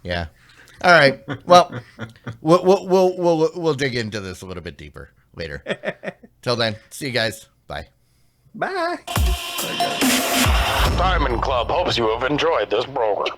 Yeah. All right. Well, we'll dig into this a little bit deeper later. Till then, see you guys. Bye. Bye. Diamond Club hopes you have enjoyed this program.